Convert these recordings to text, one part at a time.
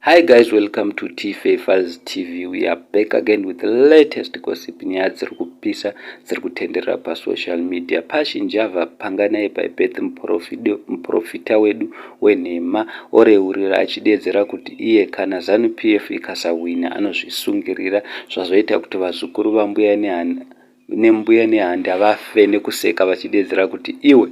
Hi guys, welcome to T-Files TV. We are back again with the latest gossip nyaya dziri kupisa dziri kutenderera pasocial media. Pachinjava panganai paibeth muprofita wedu wenhema oreurura achidedzera kuti iye kana ZANU-PF ikasahwina anozvisungirira zvazoita kuti vazukuru vambuya nehanda vafe nekuseka vachidedzera kuti iwe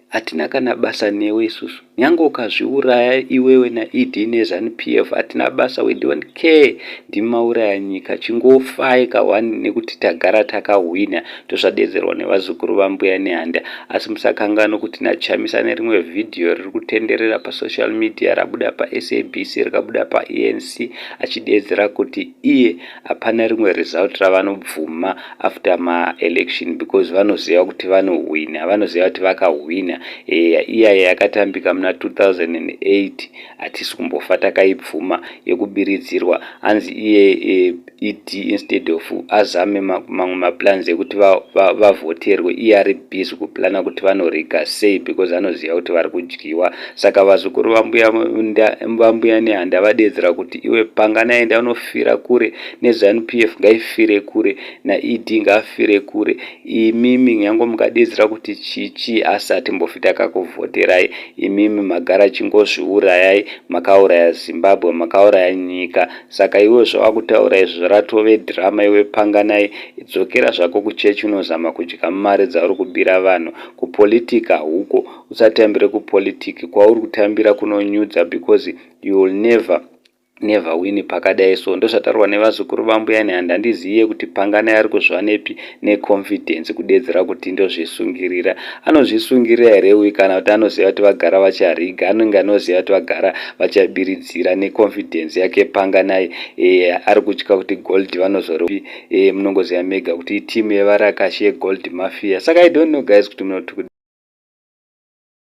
hatina kana basa newe isusu, nyange ukazviuraya iwewe naED neZANU-PF hatina basa, we don't care. Ndimauraya nyika, chingofai kawani nekuti tagara takahwina tozvadedzerwa nevazukuru vambuya nehanda. Asi musakangana kuti nachamisa nerimwe vhidhiyo riri kutenderera pasocial media rabuda paSABC rikabuda paENC achidedzera kuti iye hapana rimwe result ravanobvuma after ma-election because vanoziva kuti vanohwina, vanoziva kuti vakahwina. Iya yakatambika muna 2008 hatisi kumbofa takaibvuma yekubiridzirwa. Hanzi iye ED instead of azame mamwe maplans ekuti vavhoterwe, iye ari busy kuplana kuti vanorega sei because anoziva kuti vari kudyiwa. Saka vazukuru vambuya nehanda vadedzera kuti iwe panganaenda unofira kure, neZANU-PF ngaifire kure, naED ngaafire kure. Imimi nyange mukadedzera kuti chichi asi hatimbofi takakuvhoterai, imimi magara chingozviurayai, makauraya Zimbabwe, makauraya nyika. Saka iwe zvavakutaura izvo ratove drama. Iwe panganai, dzokera zvako kuchechi unozama kudya mari dzauri kubira vanhu. Kupolitika huko, usatambire kupolitiki, kwauri kutambira kunonyudza because you will never win pakadai. So ndozvatarwa nevazukuru vambuya nehanda. Handiziye kuti panganai ari kuzva nepi neconfidence kudedzera kuti ndozvisungirira. Anozvisungirira here kana kuti anoziva kuti vagara vachariga, anenge anoziva kuti vagara vachabiridzira neconfidence yake panganai. Ari kutya kuti gold vanozori munongoziva mega kuti itimu yevarakashi yegold mafia. Saka I don't know guys kuti